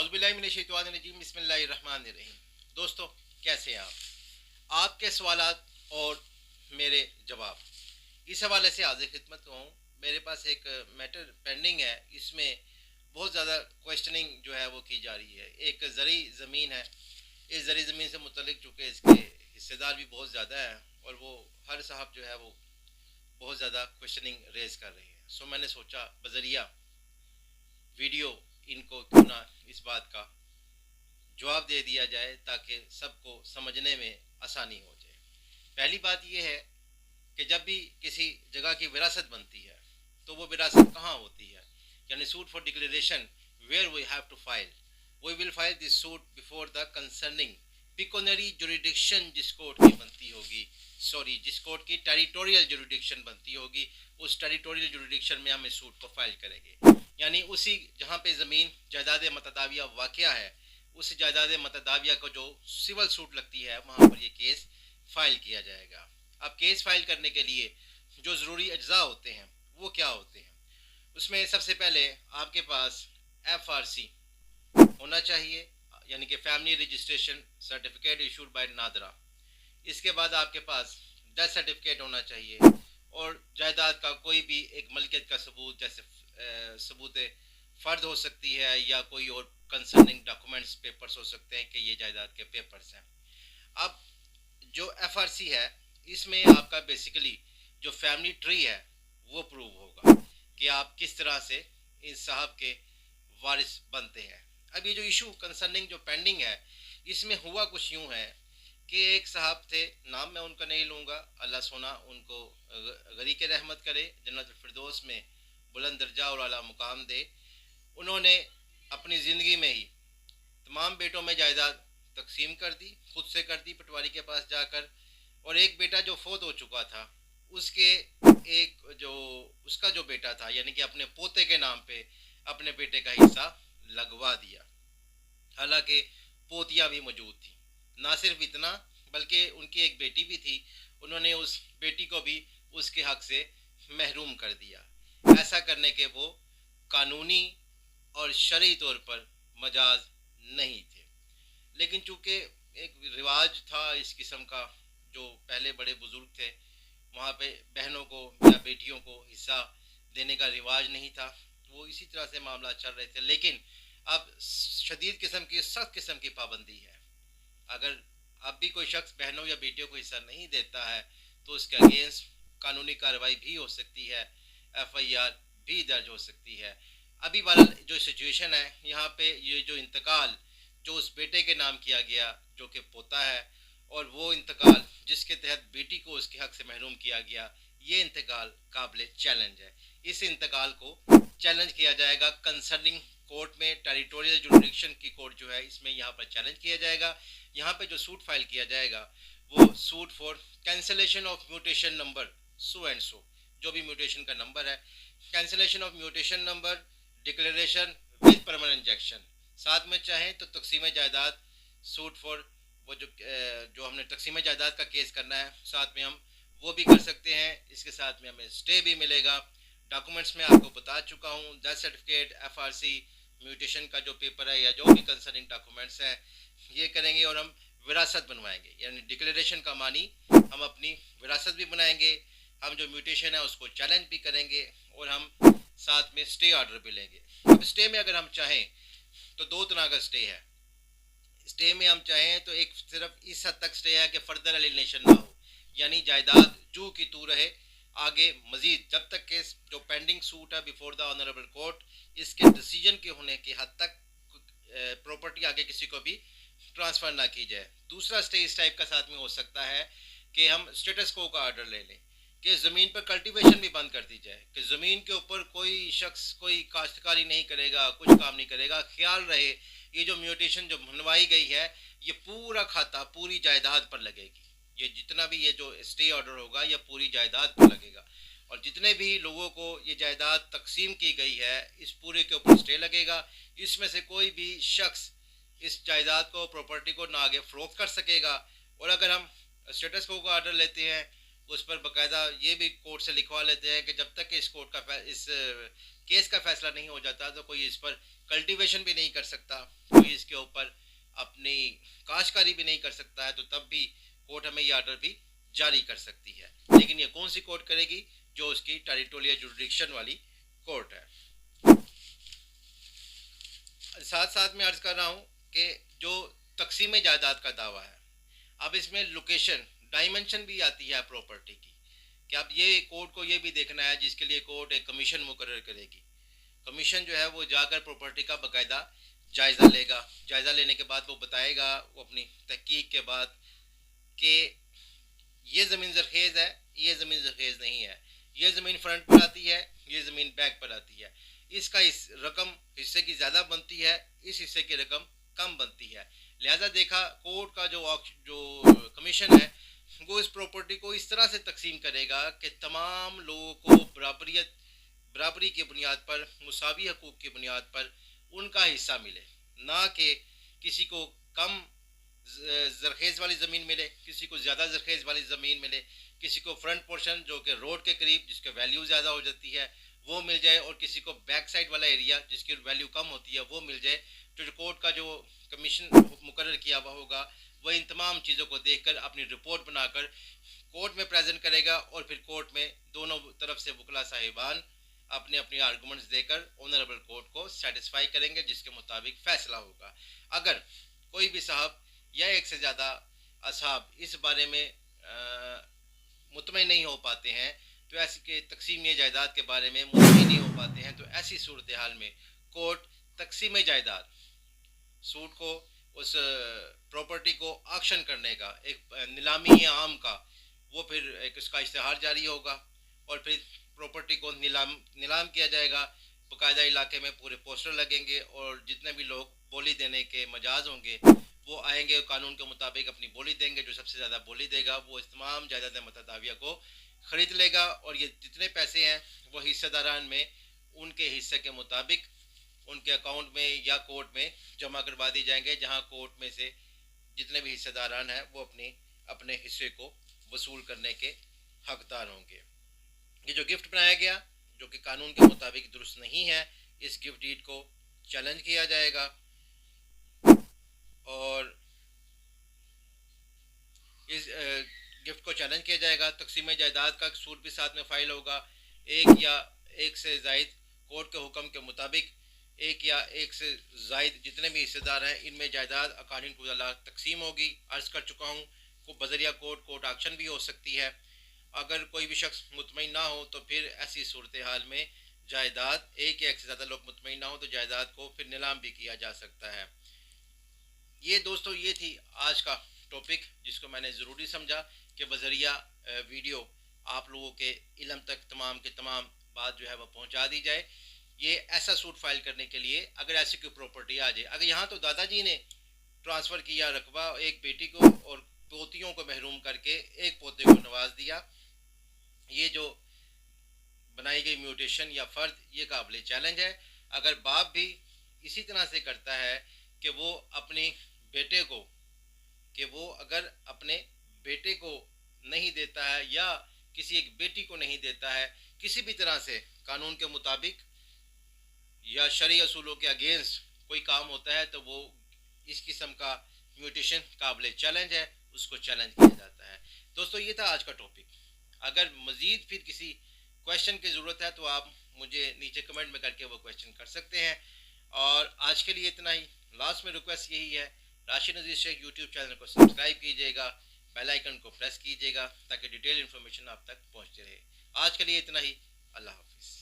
औज़ुबिल्लाहि बिस्मिल्लाहिर्रहमानिर्रहीम। दोस्तों, कैसे हैं आप? आपके सवालात और मेरे जवाब, इस हवाले से हाजिर खिदमत हूँ। मेरे पास एक मैटर पेंडिंग है। इसमें बहुत ज़्यादा क्वेश्चनिंग जो है वो की जा रही है। एक ज़री ज़मीन है। इस ज़री ज़मीन से मुतल्लिक चूँकि इसके हिस्सेदार भी बहुत ज़्यादा है और वो हर साहब जो है वो बहुत ज़्यादा क्वेश्चनिंग रेज कर रही है। सो मैंने सोचा बजरिया वीडियो इनको क्यों ना इस बात का जवाब दे दिया जाए ताकि सबको समझने में आसानी हो जाए। पहली बात यह है कि जब भी किसी जगह की विरासत बनती है तो वो विरासत कहाँ होती है, यानी suit for declaration where we have to file. We will file this suit before the concerning pecuniary jurisdiction, जिस कोर्ट की बनती होगी, सॉरी, जिस कोर्ट की टेरिटोरियल जुरिडिक्शन बनती होगी, उस टेरिटोरियल जुरिडिक्शन में हम इस सूट को फाइल करेंगे। यानी उसी जहाँ पे ज़मीन जायदाद मतदाविया वाक़या है, उस जायदाद मतदाविया को जो सिविल सूट लगती है वहाँ पर ये केस फाइल किया जाएगा। अब केस फाइल करने के लिए जो ज़रूरी अज्जा होते हैं वो क्या होते हैं? उसमें सबसे पहले आपके पास FRC होना चाहिए, यानी कि family registration certificate issued by NADRA. इसके बाद आपके पास डेथ सर्टिफिकेट होना चाहिए और जायदाद का कोई भी एक मलकियत का सबूत, जैसे सबूत फ़र्द हो सकती है या कोई और कंसर्निंग डॉक्यूमेंट्स पेपर्स हो सकते हैं कि ये जायदाद के पेपर्स हैं। अब जो FRC है इसमें आपका बेसिकली जो फैमिली ट्री है वो प्रूव होगा कि आप किस तरह से इन साहब के वारिस बनते हैं। अब ये जो इशू कंसर्निंग जो पेंडिंग है, इसमें हुआ कुछ यूँ है कि एक साहब थे, नाम मैं उनका नहीं लूँगा, अल्लाह सोना उनको गरी के रहमत करे, जन्नत फिरदौस में बुलंद दर्जा और आला मुकाम दे। उन्होंने अपनी ज़िंदगी में ही तमाम बेटों में जायदाद तकसीम कर दी, खुद से कर दी पटवारी के पास जाकर। और एक बेटा जो फोत हो चुका था उसके एक जो उसका जो बेटा था, यानी कि अपने पोते के नाम पे अपने बेटे का हिस्सा लगवा दिया। हालांकि पोतियां भी मौजूद थी। ना सिर्फ इतना बल्कि उनकी एक बेटी भी थी, उन्होंने उस बेटी को भी उसके हक से महरूम कर दिया। ऐसा करने के वो कानूनी और शरई तौर पर मजाज नहीं थे। लेकिन चूंकि एक रिवाज था इस किस्म का, जो पहले बड़े बुजुर्ग थे वहाँ पे बहनों को या बेटियों को हिस्सा देने का रिवाज नहीं था, वो इसी तरह से मामला चल रहे थे। लेकिन अब शदीद किस्म की, सख्त किस्म की पाबंदी है। अगर अब भी कोई शख्स बहनों या बेटियों को हिस्सा नहीं देता है तो उसके अगेंस्ट कानूनी कार्रवाई भी हो सकती है, FIR भी दर्ज हो सकती है। अभी वाला जो सिचुएशन है यहाँ पे, ये जो इंतकाल जो उस बेटे के नाम किया गया जो कि पोता है, और वो इंतकाल जिसके तहत बेटी को उसके हक से महरूम किया गया, ये इंतकाल काबिल चैलेंज है। इस इंतकाल को चैलेंज किया जाएगा कंसर्निंग कोर्ट में, टेरिटोरियल जुरिडिक्शन की कोर्ट जो है इसमें यहाँ पर चैलेंज किया जाएगा। यहाँ पे जो सूट फाइल किया जाएगा वो suit for cancellation of mutation number so and so, जो भी म्यूटेशन का नंबर है, cancellation of mutation number, declaration with permanent injection. साथ में चाहें तो तकसीम जायदाद, सूट फॉर वो जो हमने तकसीम जायदाद का केस करना है साथ में हम वो भी कर सकते हैं। इसके साथ में हमें स्टे भी मिलेगा। डॉक्यूमेंट्स में आपको बता चुका हूँ, डेथ सर्टिफिकेट, FRC, म्यूटेशन का जो पेपर है या जो भी कंसर्निंग डॉक्यूमेंट्स हैं ये करेंगे। और हम विरासत बनवाएंगे, यानी डिक्लेरेशन का मानी हम अपनी विरासत भी बनाएंगे, हम जो म्यूटेशन है उसको चैलेंज भी करेंगे और हम साथ में स्टे ऑर्डर भी लेंगे। अब स्टे में अगर हम चाहें तो दो तरह का स्टे है। स्टे में हम चाहें तो एक सिर्फ इस हद तक स्टे है कि फर्दर एलिनेशन ना हो, यानी जायदाद जू की तू रहे। आगे मजीद जब तक केस जो पेंडिंग सूट है बिफोर द ऑनरेबल कोर्ट, इसके डिसीजन के होने की हद तक प्रॉपर्टी आगे किसी को भी ट्रांसफ़र ना की जाए। दूसरा स्टे इस टाइप का साथ में हो सकता है कि हम स्टेटस को का ऑर्डर ले लें कि ज़मीन पर कल्टीवेशन भी बंद कर दी जाए, कि ज़मीन के ऊपर कोई शख्स कोई काश्तकारी नहीं करेगा, कुछ काम नहीं करेगा। ख्याल रहे ये जो म्यूटेशन जो बनवाई गई है ये पूरा खाता पूरी जायदाद पर लगेगी। ये जितना भी ये जो स्टे ऑर्डर होगा ये पूरी जायदाद पर लगेगा, और जितने भी लोगों को ये जायदाद तकसीम की गई है इस पूरे के ऊपर स्टे लगेगा। इसमें से कोई भी शख्स इस जायदाद को, प्रॉपर्टी को ना आगे फरोख्त कर सकेगा। और अगर हम स्टेटस को का ऑर्डर लेते हैं उस पर बाकायदा ये भी कोर्ट से लिखवा लेते हैं कि जब तक इस कोर्ट का इस केस का फैसला नहीं हो जाता तो कोई इस पर कल्टीवेशन भी नहीं कर सकता, कोई इसके ऊपर अपनी काश्तकारी भी नहीं कर सकता है, तो तब भी कोर्ट हमें ये आर्डर भी जारी कर सकती है। लेकिन ये कौन सी कोर्ट करेगी? जो उसकी टेरिटोरियल जुरिडिक्शन वाली कोर्ट है। साथ साथ में अर्ज कर रहा हूँ कि जो तकसीम जायदाद का दावा है, अब इसमें लोकेशन डायमेंशन भी आती है प्रॉपर्टी की, कि अब ये कोर्ट को ये भी देखना है, जिसके लिए कोर्ट एक कमीशन मुकर्रर करेगी। कमीशन जो है वो जाकर प्रॉपर्टी का बाकायदा जायज़ा लेगा। जायज़ा लेने के बाद वो बताएगा, वो अपनी तहकीक के बाद, कि ये ज़मीन ज़रखेज़ है, ये ज़मीन ज़रखेज़ नहीं है, ये ज़मीन फ्रंट पर आती है, ये ज़मीन बैक पर आती है, इसका इस रकम हिस्से की ज़्यादा बनती है, इस हिस्से की रकम कम बनती है। लिहाजा देखा कोर्ट का जो कमीशन है वो इस प्रॉपर्टी को इस तरह से तकसीम करेगा कि तमाम लोगों को बराबरी की बुनियाद पर, मुसावी हकूक़ की बुनियाद पर उनका हिस्सा मिले, ना कि किसी को कम जरखेज़ वाली ज़मीन मिले, किसी को ज़्यादा जरखेज़ वाली ज़मीन मिले, किसी को फ्रंट पोर्शन जो कि रोड के करीब जिसकी वैल्यू ज़्यादा हो जाती है वो मिल जाए, और किसी को बैक साइड वाला एरिया जिसकी वैल्यू कम होती है वो मिल जाए। तो कोर्ट का जो कमीशन मुकर्रर किया हुआ होगा वह इन तमाम चीज़ों को देखकर अपनी रिपोर्ट बनाकर कोर्ट में प्रेजेंट करेगा, और फिर कोर्ट में दोनों तरफ से वकला साहिबान अपने अपने आर्गूमेंट्स देकर ऑनरेबल कोर्ट को सेटिस्फाई करेंगे, जिसके मुताबिक फ़ैसला होगा। अगर कोई भी साहब या एक से ज़्यादा असहाब इस बारे में मुतमईन नहीं हो पाते हैं, तो ऐसी के तकसीम जायदाद के बारे में मुतमईन नहीं हो पाते हैं, तो ऐसी सूरत हाल में कोर्ट तकसीम जायदाद सूट को, उस प्रॉपर्टी को ऑक्शन करने का, एक नीलामी आम का, वो फिर एक उसका इश्तिहार जारी होगा, और फिर प्रॉपर्टी को नीलाम किया जाएगा। बाकायदा इलाके में पूरे पोस्टर लगेंगे, और जितने भी लोग बोली देने के मजाज होंगे वो आएंगे, कानून के मुताबिक अपनी बोली देंगे। जो सबसे ज़्यादा बोली देगा वो इस तमाम जायदाद मतदाविया को ख़रीद लेगा, और ये जितने पैसे हैं वो हिस्सेदारान में उनके हिस्से के मुताबिक उनके अकाउंट में या कोर्ट में जमा करवा दी जाएंगे, जहां कोर्ट में से जितने भी हिस्सेदारान हैं वो अपने हिस्से को वसूल करने के हकदार होंगे। ये जो गिफ्ट बनाया गया, जो कि कानून के मुताबिक दुरुस्त नहीं है, इस गिफ्ट डीड को चैलेंज किया जाएगा, और इस गिफ्ट को चैलेंज किया जाएगा। तकसीम जायदाद का सूट भी साथ में फाइल होगा। एक या एक से ज़ायद कोर्ट के हुक्म के मुताबिक एक या एक से ज़ायद जितने भी हिस्सेदार हैं इनमें जायदाद अकॉर्डिंग टू द लॉ तकसीम होगी। अर्ज़ कर चुका हूँ को बजरिया कोर्ट ऑक्शन भी हो सकती है। अगर कोई भी शख्स मुतमईन ना हो तो फिर ऐसी सूरत हाल में जायदाद, एक या एक से ज़्यादा लोग मुतमईन ना हो तो जायदाद को फिर नीलाम भी किया जा सकता है। ये दोस्तों ये थी आज का टॉपिक, जिसको मैंने ज़रूरी समझा कि बजरिया वीडियो आप लोगों के इल्म तक तमाम के तमाम बात जो है वह पहुंचा दी जाए। ये ऐसा सूट फाइल करने के लिए अगर ऐसी कोई प्रॉपर्टी आ जाए, अगर यहाँ तो दादाजी ने ट्रांसफ़र किया रकबा एक बेटी को और पोतियों को महरूम करके एक पोते को नवाज दिया, ये जो बनाई गई म्यूटेशन या फ़र्द ये काबिल चैलेंज है। अगर बाप भी इसी तरह से करता है कि वो अपने बेटे को, कि वो अगर अपने बेटे को नहीं देता है या किसी एक बेटी को नहीं देता है, किसी भी तरह से कानून के मुताबिक या शरई असूलों के अगेंस्ट कोई काम होता है, तो वो इस किस्म का म्यूटेशन काबिल चैलेंज है, उसको चैलेंज किया जाता है। दोस्तों ये था आज का टॉपिक। अगर मज़ीद फिर किसी क्वेश्चन की ज़रूरत है तो आप मुझे नीचे कमेंट में करके वो क्वेश्चन कर सकते हैं। और आज के लिए इतना ही। लास्ट में रिक्वेस्ट यही है, राशिद नज़ीर शेख यूट्यूब चैनल को सब्सक्राइब कीजिएगा, बेल आइकन को प्रेस कीजिएगा ताकि डिटेल इन्फॉर्मेशन आप तक पहुंचती रहे। आज के लिए इतना ही। अल्लाह हाफिज़।